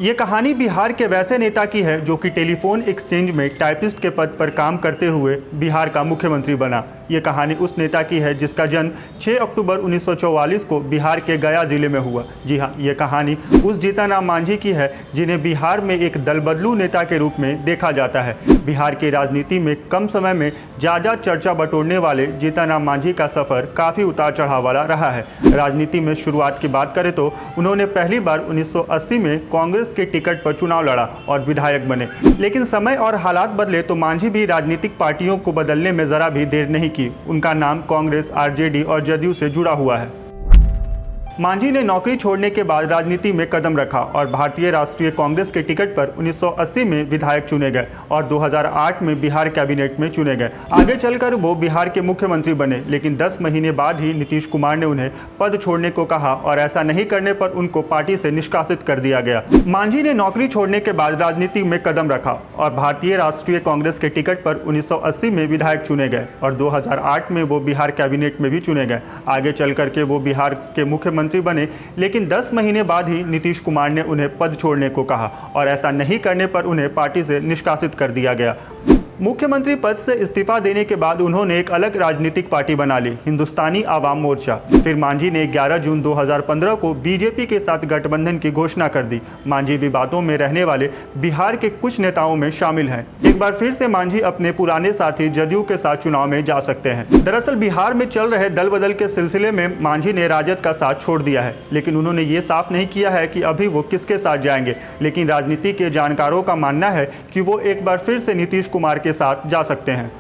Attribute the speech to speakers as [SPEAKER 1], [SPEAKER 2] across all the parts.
[SPEAKER 1] ये कहानी बिहार के वैसे नेता की है जो कि टेलीफोन एक्सचेंज में टाइपिस्ट के पद पर काम करते हुए बिहार का मुख्यमंत्री बना। ये कहानी उस नेता की है जिसका जन्म 6 अक्टूबर 1944 को बिहार के गया जिले में हुआ। जी हाँ, ये कहानी उस जीतन राम मांझी की है जिन्हें बिहार में एक दलबदलू नेता के रूप में देखा जाता है। बिहार की राजनीति में कम समय में ज़्यादा चर्चा बटोरने वाले जीतन राम मांझी का सफ़र काफ़ी उतार चढ़ाव वाला रहा है। राजनीति में शुरुआत की बात करें तो उन्होंने पहली बार 1980 में कांग्रेस के टिकट पर चुनाव लड़ा और विधायक बने, लेकिन समय और हालात बदले तो मांझी भी राजनीतिक पार्टियों को बदलने में ज़रा भी देर नहीं की। उनका नाम कांग्रेस, आरजेडी और जदयू से जुड़ा हुआ है। मांझी ने नौकरी छोड़ने के बाद राजनीति में कदम रखा और भारतीय राष्ट्रीय कांग्रेस के टिकट पर 1980 में विधायक चुने गए और 2008 में बिहार कैबिनेट में चुने गए। आगे चलकर वो बिहार के मुख्यमंत्री बने, लेकिन 10 महीने बाद ही नीतीश कुमार ने उन्हें पद छोड़ने को कहा और ऐसा नहीं करने पर उनको पार्टी से निष्कासित कर दिया गया। मांझी ने नौकरी छोड़ने के बाद राजनीति में कदम रखा और भारतीय राष्ट्रीय कांग्रेस के टिकट पर 1980 में विधायक चुने गए और 2008 में वो बिहार कैबिनेट में भी चुने गए। आगे चल करके वो बिहार के मुख्यमंत्री बने, लेकिन 10 महीने बाद ही नीतीश कुमार ने उन्हें पद छोड़ने को कहा और ऐसा नहीं करने पर उन्हें पार्टी से निष्कासित कर दिया गया। मुख्यमंत्री पद से इस्तीफा देने के बाद उन्होंने एक अलग राजनीतिक पार्टी बना ली, हिंदुस्तानी आवाम मोर्चा। फिर मांझी ने 11 जून 2015 को बीजेपी के साथ गठबंधन की घोषणा कर दी। मांझी विवादों में रहने वाले बिहार के कुछ नेताओं में शामिल हैं। एक बार फिर से मांझी अपने पुराने साथी जदयू के साथ चुनाव में जा सकते हैं। दरअसल बिहार में चल रहे दल बदल के सिलसिले में मांझी ने राजद का साथ छोड़ दिया है, लेकिन उन्होंने ये साफ नहीं किया है कि अभी वो किसके साथ जाएंगे। लेकिन राजनीति के जानकारों का मानना है कि वो एक बार फिर से नीतीश कुमार के साथ जा सकते हैं।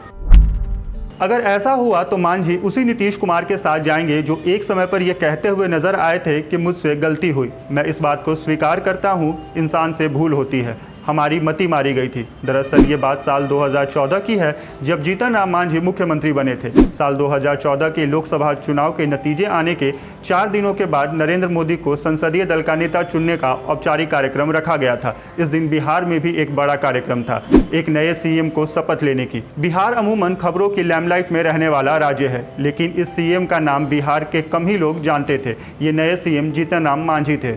[SPEAKER 1] अगर ऐसा हुआ तो मांझी उसी नीतीश कुमार के साथ जाएंगे जो एक समय पर यह कहते हुए नजर आए थे कि मुझसे गलती हुई, मैं इस बात को स्वीकार करता हूं, इंसान से भूल होती है, हमारी मति मारी गई थी। दरअसल ये बात साल 2014 की है, जब जीतन राम मांझी मुख्यमंत्री बने थे। साल 2014 के लोकसभा चुनाव के नतीजे आने के 4 दिनों के बाद नरेंद्र मोदी को संसदीय दल का नेता चुनने का औपचारिक कार्यक्रम रखा गया था। इस दिन बिहार में भी एक बड़ा कार्यक्रम था, एक नए सीएम को शपथ लेने की। बिहार अमूमन खबरों की लैमलाइट में रहने वाला राज्य है, लेकिन इस सीएम का नाम बिहार के कम ही लोग जानते थे। ये नए सीएम जीतन राम मांझी थे।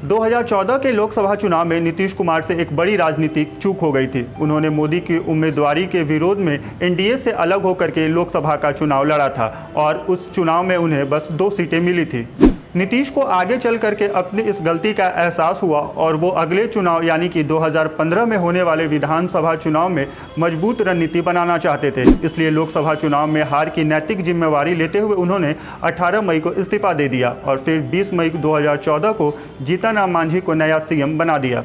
[SPEAKER 1] 2014 के लोकसभा चुनाव में नीतीश कुमार से एक बड़ी राजनीतिक चूक हो गई थी। उन्होंने मोदी की उम्मीदवारी के विरोध में एनडीए से अलग होकर के लोकसभा का चुनाव लड़ा था और उस चुनाव में उन्हें बस 2 सीटें मिली थी। नीतीश को आगे चल करके अपनी इस गलती का एहसास हुआ और वो अगले चुनाव यानी कि 2015 में होने वाले विधानसभा चुनाव में मजबूत रणनीति बनाना चाहते थे। इसलिए लोकसभा चुनाव में हार की नैतिक जिम्मेवारी लेते हुए उन्होंने 18 मई को इस्तीफा दे दिया और फिर 20 मई 2014 को जीतन राम मांझी को नया सीएम बना दिया।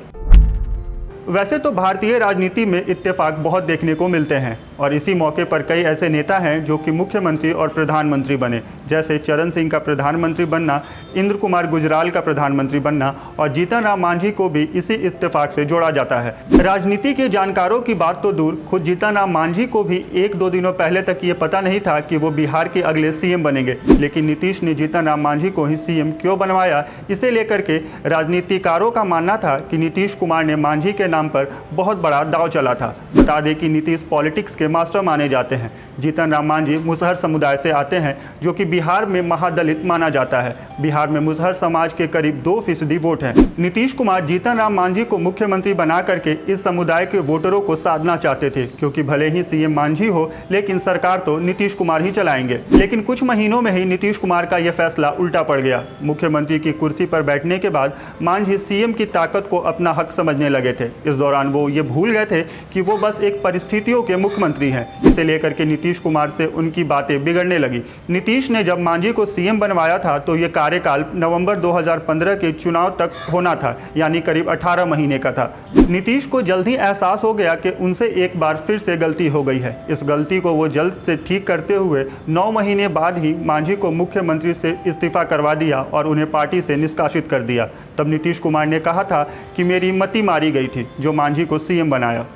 [SPEAKER 1] वैसे तो भारतीय राजनीति में इत्तेफाक बहुत देखने को मिलते हैं और इसी मौके पर कई ऐसे नेता हैं जो कि मुख्यमंत्री और प्रधानमंत्री बने, जैसे चरण सिंह का प्रधानमंत्री बनना, इंद्र कुमार गुजराल का प्रधानमंत्री बनना और जीतन राम मांझी को भी इसी इत्तेफाक से जोड़ा जाता है। राजनीति के जानकारों की बात तो दूर, खुद जीतन राम मांझी को भी 1-2 दिनों पहले तक ये पता नहीं था कि वो बिहार के अगले सीएम बनेंगे, लेकिन नीतीश ने जीतन राम मांझी को ही सीएम क्यों बनवाया, इसे लेकर के राजनीतिकारों का मानना था कि नीतीश कुमार ने मांझी के नाम पर बहुत बड़ा दांव चला था। बता दें कि नीतीश पॉलिटिक्स के मास्टर माने जाते हैं। जीतन राम मांझी मुसहर समुदाय से आते हैं जो कि बिहार में महादलित माना जाता है। बिहार में मुसहर समाज के करीब 2% वोट हैं। नीतीश कुमार जीतन राम मांझी को मुख्यमंत्री बना करके इस समुदाय के वोटरों को साधना चाहते थे, क्योंकि भले ही सीएम मांझी हो लेकिन सरकार तो नीतीश कुमार ही चलाएंगे। लेकिन कुछ महीनों में ही नीतीश कुमार का यह फैसला उल्टा पड़ गया। मुख्यमंत्री की कुर्सी पर बैठने के बाद मांझी सीएम की ताकत को अपना हक समझने लगे थे। इस दौरान वो ये भूल गए थे कि वो बस एक परिस्थितियों के मुख्यमंत्री हैं। इसे लेकर के नीतीश कुमार से उनकी बातें बिगड़ने लगी। नीतीश ने जब मांझी को सीएम बनवाया था तो ये कार्यकाल नवंबर 2015 के चुनाव तक होना था, यानी करीब 18 महीने का था। नीतीश को जल्द ही एहसास हो गया कि उनसे एक बार फिर से गलती हो गई है। इस गलती को वो जल्द से ठीक करते हुए 9 महीने बाद ही मांझी को मुख्यमंत्री से इस्तीफा करवा दिया और उन्हें पार्टी से निष्कासित कर दिया। तब नीतीश कुमार ने कहा था कि मेरी मति मारी गई थी, जो मांझी को सीएम बनाया।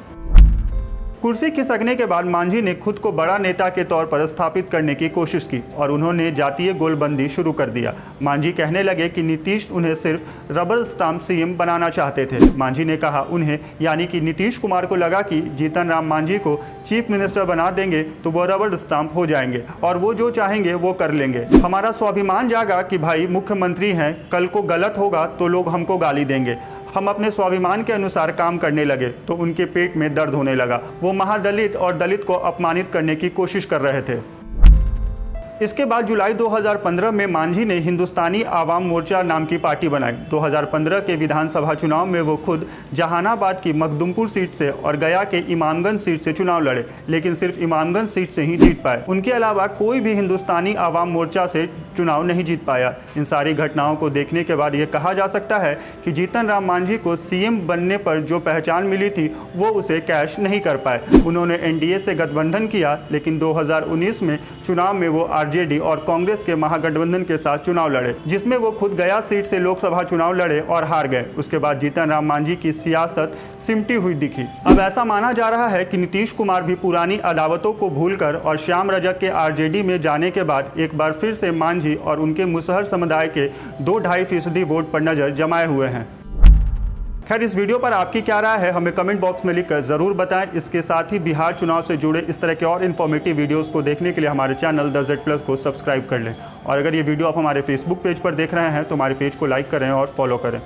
[SPEAKER 1] कुर्सी खिसकने के बाद मांझी ने खुद को बड़ा नेता के तौर पर स्थापित करने की कोशिश की और उन्होंने जातीय गोलबंदी शुरू कर दिया। मांझी कहने लगे कि नीतीश उन्हें सिर्फ रबर स्टाम्प सीएम बनाना चाहते थे। मांझी ने कहा उन्हें यानी कि नीतीश कुमार को लगा कि जीतन राम मांझी को चीफ मिनिस्टर बना देंगे तो वो रबर स्टाम्प हो जाएंगे और वो जो चाहेंगे वो कर लेंगे। हमारा स्वाभिमान जागा कि भाई मुख्यमंत्री हैं, कल को गलत होगा तो लोग हमको गाली देंगे। हम अपने स्वाभिमान के अनुसार काम करने लगे तो उनके पेट में दर्द होने लगा। वो महादलित और दलित को अपमानित करने की कोशिश कर रहे थे। इसके बाद जुलाई 2015 में मांझी ने हिंदुस्तानी आवाम मोर्चा नाम की पार्टी बनाई। 2015 के विधानसभा चुनाव में वो खुद जहानाबाद की मखदुमपुर सीट से और गया के इमामगंज सीट से चुनाव लड़े, लेकिन सिर्फ इमामगंज सीट से ही जीत पाए। उनके अलावा कोई भी हिंदुस्तानी आवाम मोर्चा से चुनाव नहीं जीत पाया। इन सारी घटनाओं को देखने के बाद ये कहा जा सकता है कि जीतन राम मांझी को सीएम बनने पर जो पहचान मिली थी वो उसे कैश नहीं कर पाए। उन्होंने एनडीए से गठबंधन किया, लेकिन 2019 में चुनाव में वो आरजेडी और कांग्रेस के महागठबंधन के साथ चुनाव लड़े, जिसमें वो खुद गया सीट से लोकसभा चुनाव लड़े और हार गए। उसके बाद जीतन राम मांझी की सियासत सिमटी हुई दिखी। अब ऐसा माना जा रहा है कि नीतीश कुमार भी पुरानी अदावतों को भूलकर और श्याम रजक के आरजेडी में जाने के बाद एक बार फिर से मांझी और उनके मुसहर समुदाय के 2-2.5% वोट पर नजर जमाए हुए हैं। खैर, इस वीडियो पर आपकी क्या राय है हमें कमेंट बॉक्स में लिखकर ज़रूर बताएं। इसके साथ ही बिहार चुनाव से जुड़े इस तरह के और इन्फॉर्मेटिव वीडियोस को देखने के लिए हमारे चैनल द Z+ को सब्सक्राइब कर लें। और अगर ये वीडियो आप हमारे फेसबुक पेज पर देख रहे हैं तो हमारे पेज को लाइक करें और फॉलो करें।